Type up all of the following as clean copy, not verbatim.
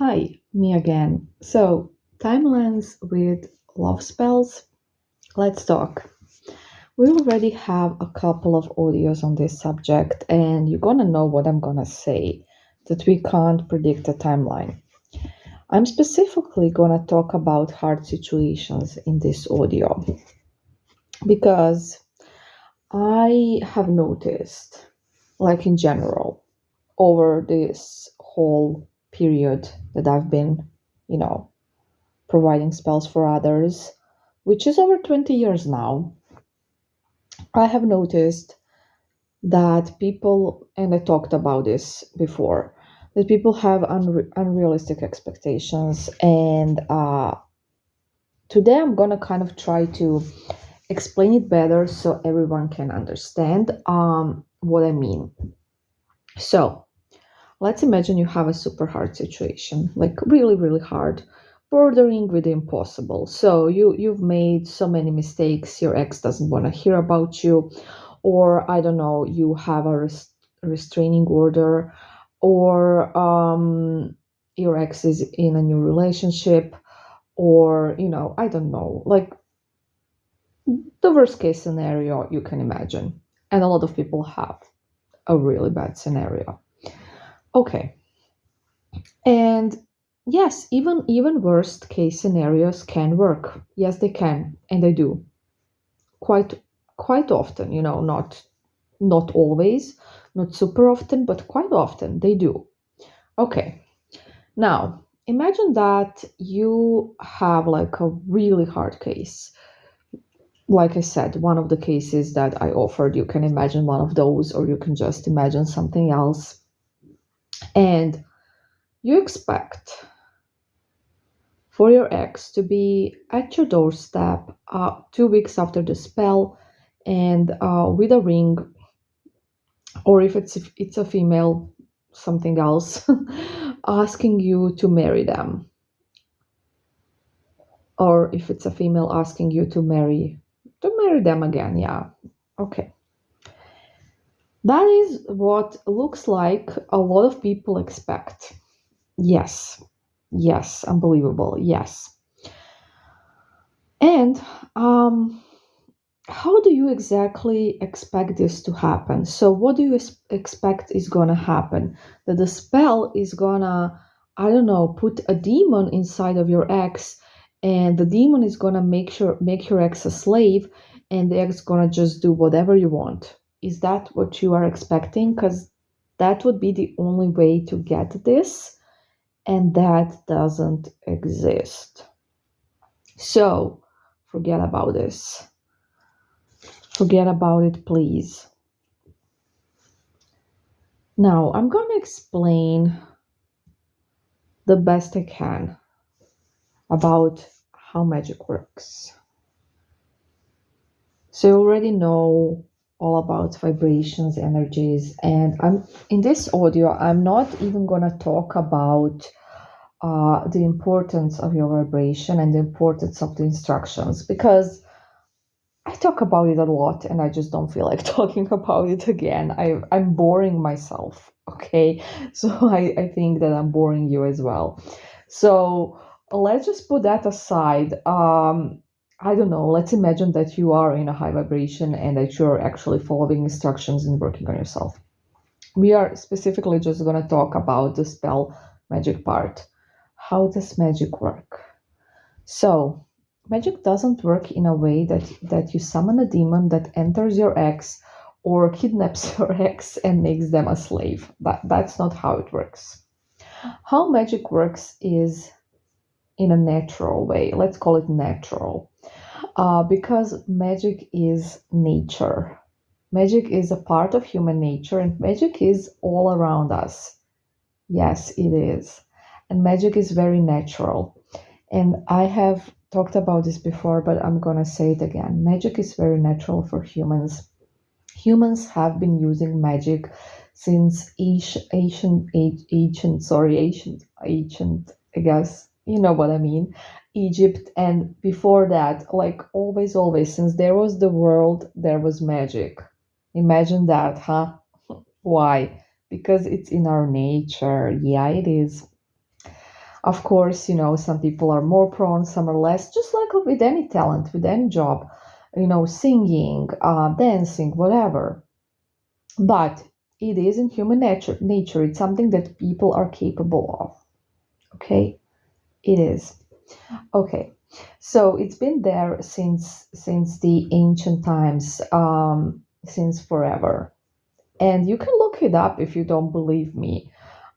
Hi, me again. So, timelines with love spells? Let's talk. We already have a couple of audios on this subject, and you're gonna know what I'm gonna say that we can't predict a timeline. I'm specifically gonna talk about hard situations in this audio because I have noticed, like in general, over this whole period that I've been, you know, providing spells for others, which is over 20 years now, I have noticed that people, and I talked about this before, that people have unrealistic expectations. And today I'm going to kind of try to explain it better so everyone can understand what I mean. So, let's imagine you have a super hard situation, like really, really hard, bordering with the impossible. So you've made so many mistakes, your ex doesn't want to hear about you, or I don't know, you have a restraining order, or your ex is in a new relationship, or I don't know, like the worst case scenario you can imagine. And a lot of people have a really bad scenario. Okay. And yes, even worst case scenarios can work. Yes, they can, and they do. Quite often, not always, not super often, but quite often they do. Okay. Now, imagine that you have like a really hard case. Like I said, one of the cases that I offered, you can imagine one of those, or you can just imagine something else. And you expect for your ex to be at your doorstep 2 weeks after the spell and with a ring, or if it's a female, something else, asking you to marry them, or if it's a female asking you to marry them again. Yeah, okay. That is what looks like a lot of people expect. Yes, yes, unbelievable, yes. And how do you exactly expect this to happen? So, what do you expect is gonna happen? That the spell is gonna, I don't know, put a demon inside of your ex, and the demon is gonna make your ex a slave, and the ex gonna just do whatever you want. Is that what you are expecting? Because that would be the only way to get this, and that doesn't exist. So, forget about this. Forget about it, please. Now, I'm going to explain the best I can about how magic works. So, you already know all about vibrations, energies, and I'm in this audio, I'm not even going to talk about the importance of your vibration and the importance of the instructions, because I talk about it a lot and I just don't feel like talking about it again. I'm boring myself, okay? So I think that I'm boring you as well. So let's just put that aside. I don't know, let's imagine that you are in a high vibration and that you're actually following instructions and working on yourself. We are specifically just going to talk about the spell magic part. How does magic work? So, magic doesn't work in a way that you summon a demon that enters your ex or kidnaps your ex and makes them a slave. That's not how it works. How magic works is in a natural way. Let's call it natural. Because magic is nature. Magic is a part of human nature, and magic is all around us. Yes, it is. And magic is very natural. And I have talked about this before, but I'm gonna say it again. Magic is very natural for humans. Humans have been using magic since ancient, I guess, you know what I mean, Egypt. And before that, like always, since there was the world, there was magic. Imagine that, huh? Why? Because it's in our nature. Yeah, it is. Of course, some people are more prone, some are less, just like with any talent, with any job, singing, dancing, whatever. But it is in human nature. It's something that people are capable of. Okay? It is. Okay. So it's been there since the ancient times, since forever. And you can look it up if you don't believe me.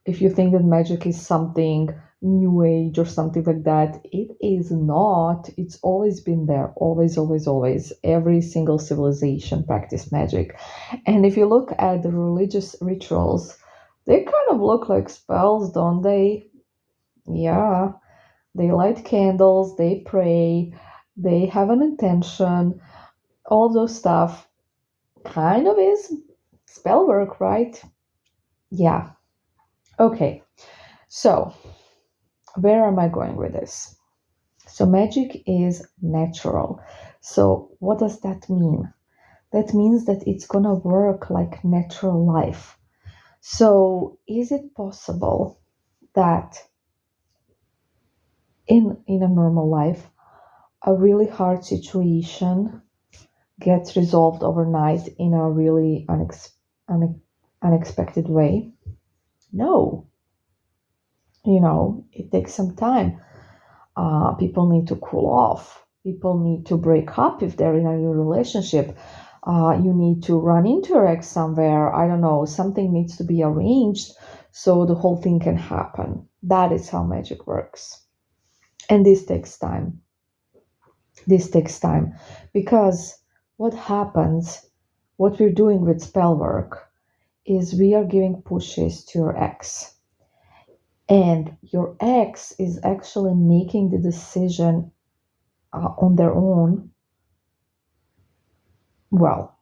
If you think that magic is something new age or something like that, it is not. It's always been there. Always, always, always. Every single civilization practiced magic. And if you look at the religious rituals, they kind of look like spells, don't they? Yeah. They light candles, they pray, they have an intention, all of those stuff kind of is spell work, right? Yeah. Okay. So, where am I going with this? So, magic is natural. So, what does that mean? That means that it's gonna work like natural life. So, is it possible that in a normal life, a really hard situation gets resolved overnight in a really unexpected way? No. It takes some time. People need to cool off. People need to break up if they're in a new relationship. You need to run into your ex somewhere. I don't know. Something needs to be arranged so the whole thing can happen. That is how magic works. And this takes time. This takes time because what happens, what we're doing with spell work, is we are giving pushes to your ex. And your ex is actually making the decision on their own. Well,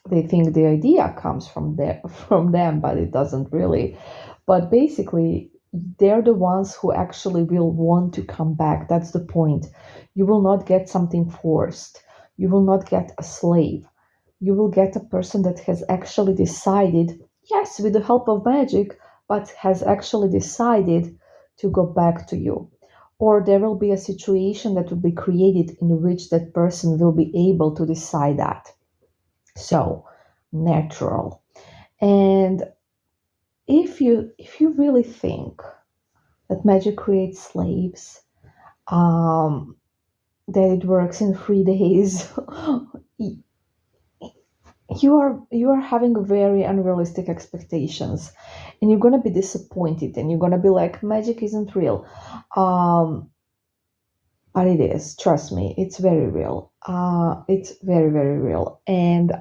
they think the idea comes from them, but it doesn't really. But basically, they're the ones who actually will want to come back. That's the point. You will not get something forced. You will not get a slave. You will get a person that has actually decided, yes, with the help of magic, but has actually decided to go back to you. Or there will be a situation that will be created in which that person will be able to decide that. So, natural. And if you really think that magic creates slaves, um, that it works in 3 days, you are having very unrealistic expectations, and you're gonna be disappointed, and you're gonna be like, magic isn't real. Um, but it is. Trust me, it's very real. It's very, very real. And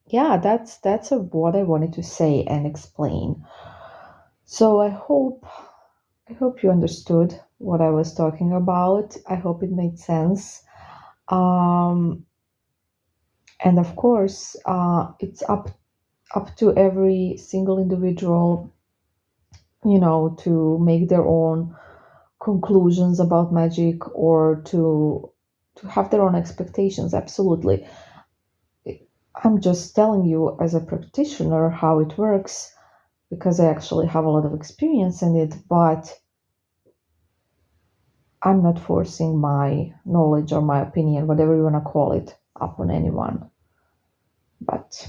yeah, that's what I wanted to say and explain. So I hope you understood what I was talking about. I hope it made sense. Um, and of course, it's up to every single individual, to make their own conclusions about magic or to have their own expectations. Absolutely. I'm just telling you as a practitioner how it works because I actually have a lot of experience in it, but I'm not forcing my knowledge or my opinion, whatever you want to call it, upon anyone. But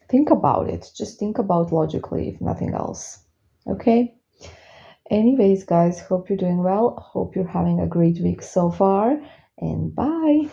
think about it. Just think about logically, if nothing else. Okay? Anyways, guys, hope you're doing well. Hope you're having a great week so far. And bye.